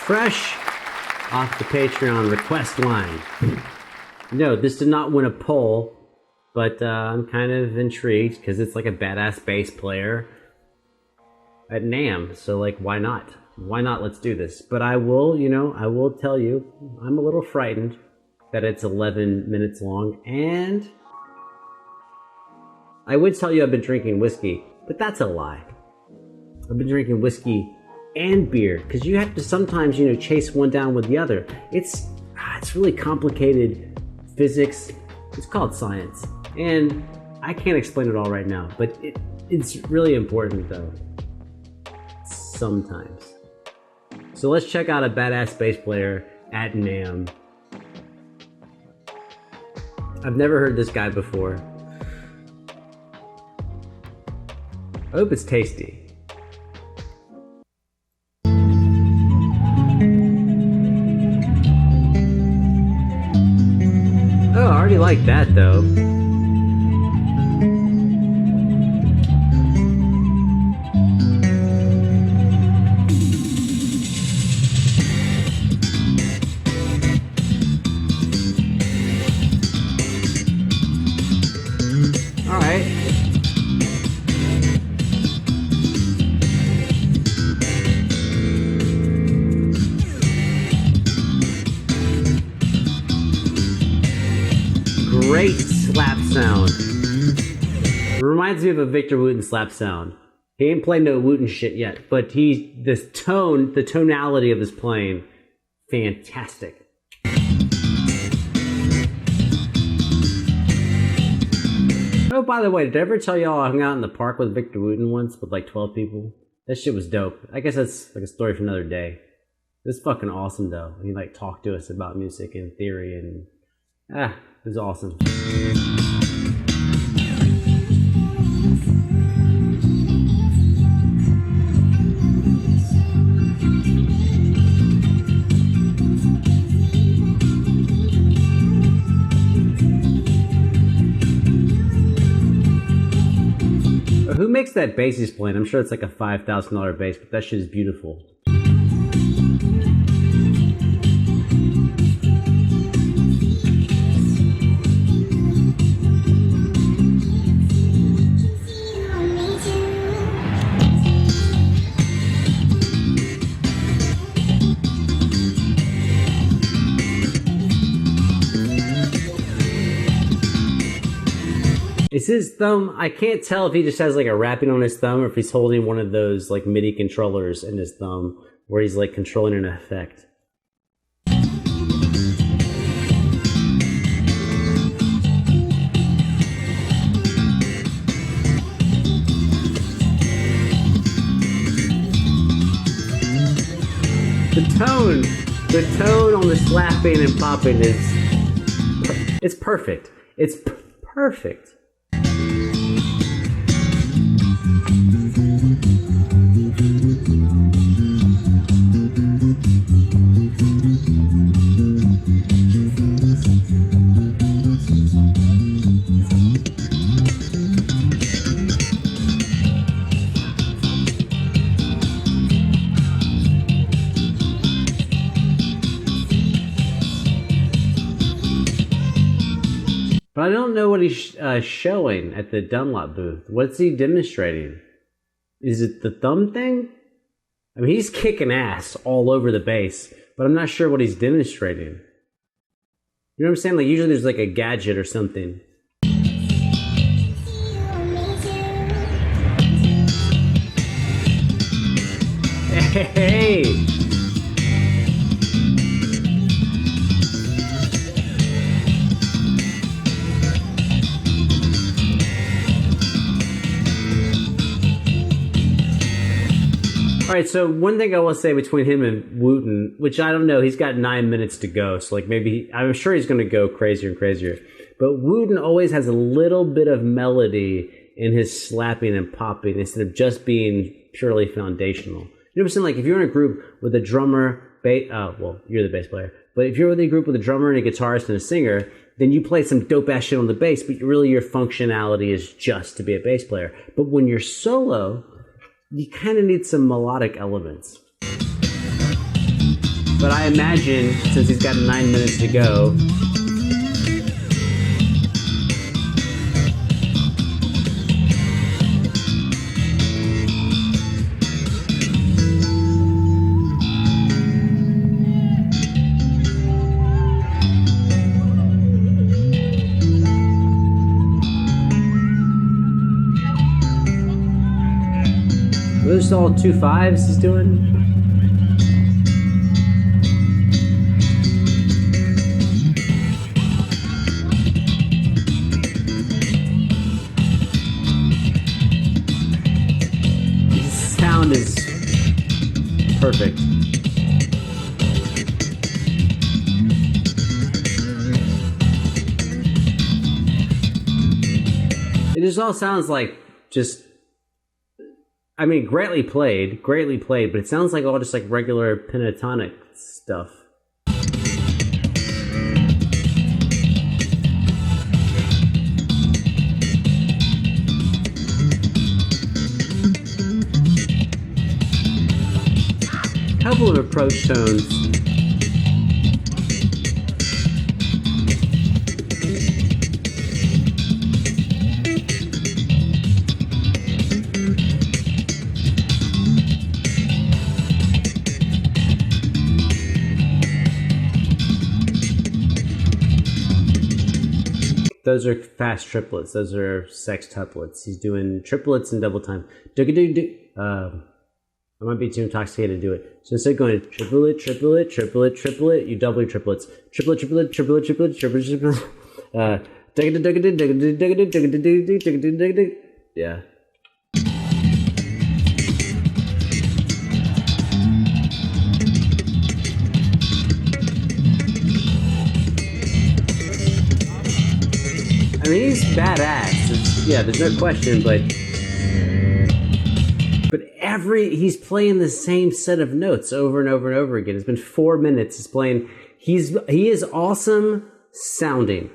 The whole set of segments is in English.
fresh off the Patreon request line. No, this did not win a poll, but I'm kind of intrigued because it's like a badass bass player at NAMM. So like, why not? Why not? Let's do this. But I will, I will tell you, I'm a little frightened that it's 11 minutes long, and I would tell you I've been drinking whiskey, but that's a lie. I've been drinking whiskey and beer, because you have to sometimes, chase one down with the other. It's really complicated physics. It's called science, and I can't explain it all right now, but it's really important though, sometimes. So let's check out a badass bass player at NAMM. I've never heard this guy before. I hope it's tasty. Oh, I already like that though. All right. Great slap sound. It reminds me of a Victor Wooten slap sound. He ain't played no Wooten shit yet, but the tonality of his playing, fantastic. Oh, by the way, did I ever tell y'all I hung out in the park with Victor Wooten once with like 12 people? That shit was dope. I guess that's like a story for another day. It was fucking awesome though. He like talked to us about music and theory, and it was awesome. Who makes that bass he's playing? I'm sure it's like a $5,000 bass, but that shit is beautiful. Is his thumb, I can't tell if he just has like a wrapping on his thumb or if he's holding one of those like MIDI controllers in his thumb where he's like controlling an effect. The tone on the slapping and popping it's perfect. It's perfect. But I don't know what he's showing at the Dunlop booth. What's he demonstrating? Is it the thumb thing? I mean, he's kicking ass all over the bass, but I'm not sure what he's demonstrating. You know what I'm saying? Like, usually there's like a gadget or something. Hey! All right, so one thing I will say between him and Wooten, which I don't know, he's got 9 minutes to go, so like maybe, I'm sure he's going to go crazier and crazier. But Wooten always has a little bit of melody in his slapping and popping instead of just being purely foundational. You know what I'm saying? Like if you're in a group with a drummer, well, you're the bass player, but if you're in a group with a drummer and a guitarist and a singer, then you play some dope ass shit on the bass, but really your functionality is just to be a bass player. But when you're solo, you kind of need some melodic elements. But I imagine, since he's got 9 minutes to go, those all 2/5s he's doing. His sound is perfect. It just all sounds like just, I mean, greatly played, but it sounds like all just like regular pentatonic stuff. Couple of approach tones. Those are fast triplets. Those are sextuplets. He's doing triplets and double time. I might be too intoxicated to do it. So instead of going triplet, triplet, triplet, triplet, you double your triplets. Triplet, triplet, triplet, triplet, triplet, triplet. Yeah. I mean, he's badass. Yeah, there's no question, but he's playing the same set of notes over and over and over again. It's been 4 minutes. He's playing. He is awesome sounding.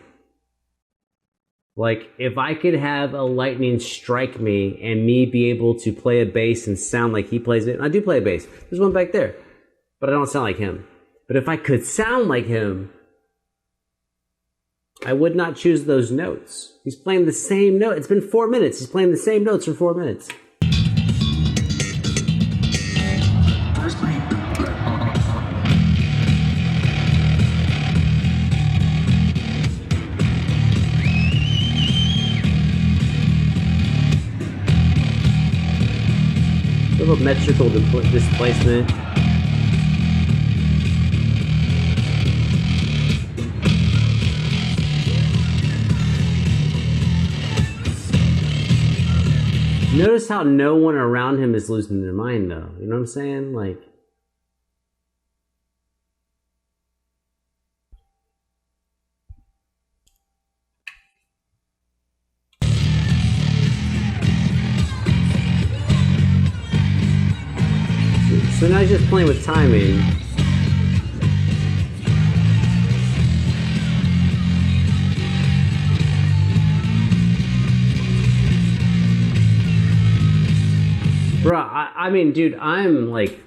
Like, if I could have a lightning strike me and me be able to play a bass and sound like he plays it, and I do play a bass. There's one back there, but I don't sound like him. But if I could sound like him, I would not choose those notes. He's playing the same note. It's been 4 minutes. He's playing the same notes for 4 minutes. A little metrical displacement. Notice how no one around him is losing their mind, though. You know what I'm saying? Like, so now he's just playing with timing. Bro, I mean, dude, I'm like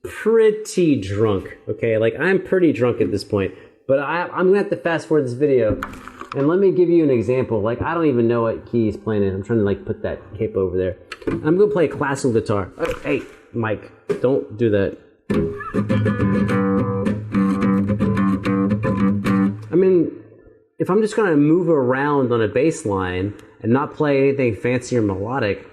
pretty drunk, okay? Like, I'm pretty drunk at this point, but I'm gonna have to fast forward this video, and let me give you an example. Like, I don't even know what key he's playing in. I'm trying to like put that cape over there. I'm gonna play a classical guitar. Oh, hey, Mike, don't do that. I mean, if I'm just gonna move around on a bass line and not play anything fancy or melodic,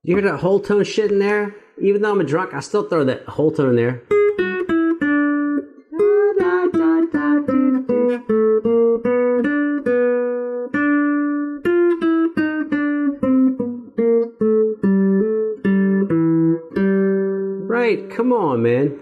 You hear that whole tone shit in there? Even though I'm a drunk, I still throw that whole tone in there. Right, come on, man.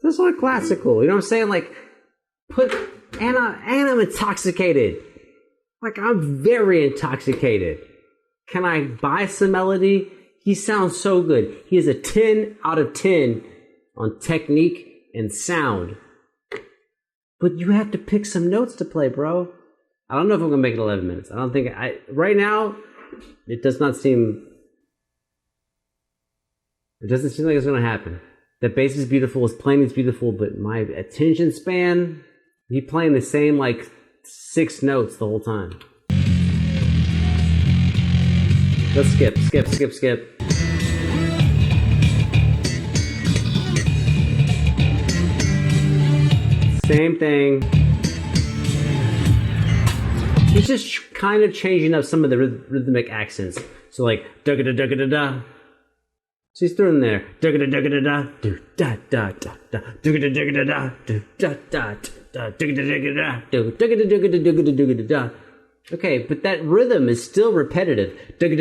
This is like classical, you know what I'm saying? Like, and I'm intoxicated. Like, I'm very intoxicated. Can I buy some melody? He sounds so good. He is a 10 out of 10 on technique and sound. But you have to pick some notes to play, bro. I don't know if I'm going to make it 11 minutes. I don't think right now, it doesn't seem like it's going to happen. The bass is beautiful, his playing is beautiful, but my attention span, he playing the same like 6 notes the whole time. Let's skip. Same thing. He's just kind of changing up some of the rhythmic accents. So like da da da da da. So he's throwing there da da da da da do da da da da da da da da do da da da da da da da. Okay, but that rhythm is still repetitive. And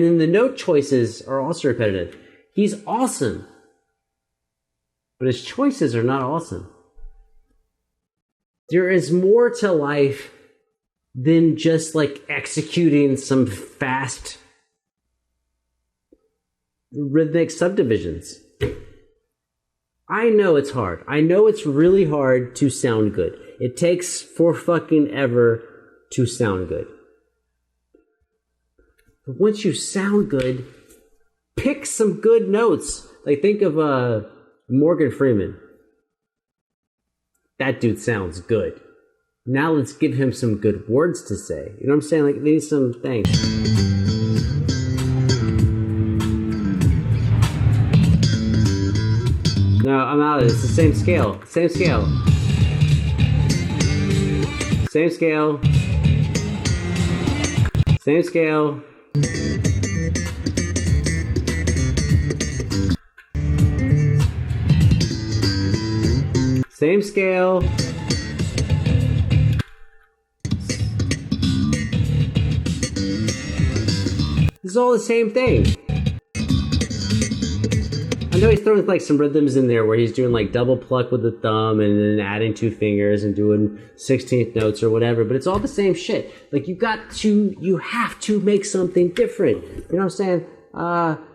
then the note choices are also repetitive. He's awesome. But his choices are not awesome. There is more to life than just like executing some fast rhythmic subdivisions. I know it's hard. I know it's really hard to sound good. It takes for fucking ever to sound good. But once you sound good, pick some good notes. Like think of Morgan Freeman. That dude sounds good. Now let's give him some good words to say. You know what I'm saying? Like they need some things. No, I'm out of it. It's the same scale. Same scale. Same scale. Same scale. Same scale. This is all the same thing. I know he's throwing like some rhythms in there where he's doing like double pluck with the thumb and then adding 2 fingers and doing 16th notes or whatever, but it's all the same shit. Like you have to make something different. You know what I'm saying?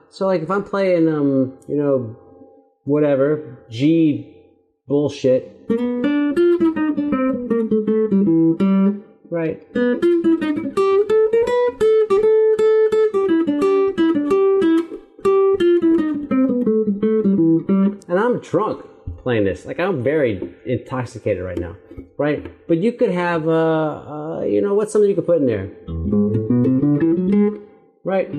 So like if I'm playing, whatever, G bullshit. Right. And I'm drunk playing this. Like I'm very intoxicated right now, right? But you could have, what's something you could put in there, right?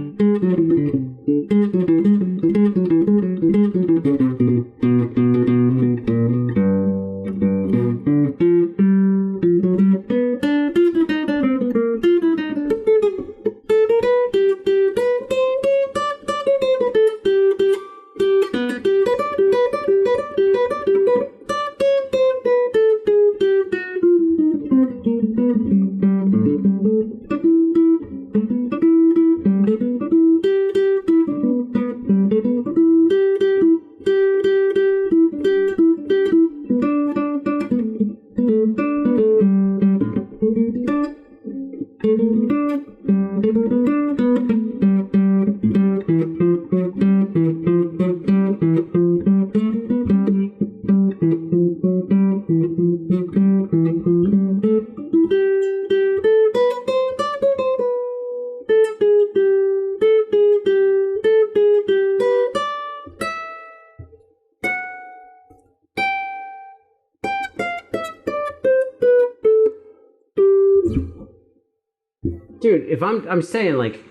dude, if I'm saying, like,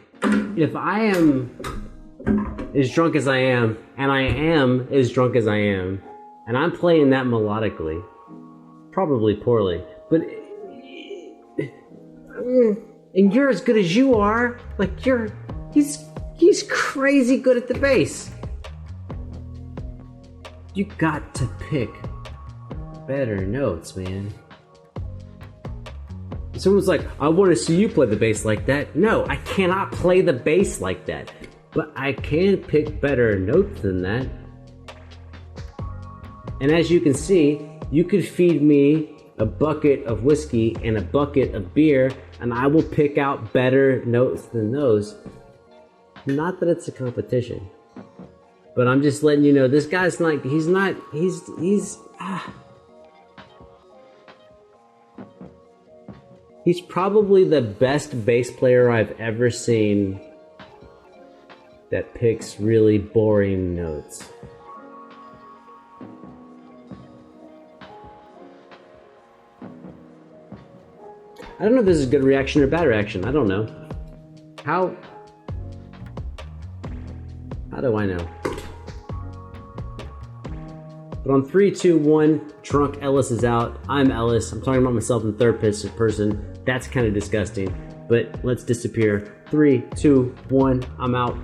if I am as drunk as I am, and I am as drunk as I am, and I'm playing that melodically, probably poorly, but, and you're as good as you are, like, he's crazy good at the bass. You got to pick better notes, man. Someone's like, I want to see you play the bass like that. No, I cannot play the bass like that. But I can pick better notes than that. And as you can see, you could feed me a bucket of whiskey and a bucket of beer, and I will pick out better notes than those. Not that it's a competition. But I'm just letting you know, this guy's not, he's probably the best bass player I've ever seen that picks really boring notes. I don't know if this is a good reaction or bad reaction. I don't know. How do I know? But on 3, 2, 1, drunk Ellis is out. I'm Ellis. I'm talking about myself in third person. That's kind of disgusting. But let's disappear. 3, 2, 1, I'm out.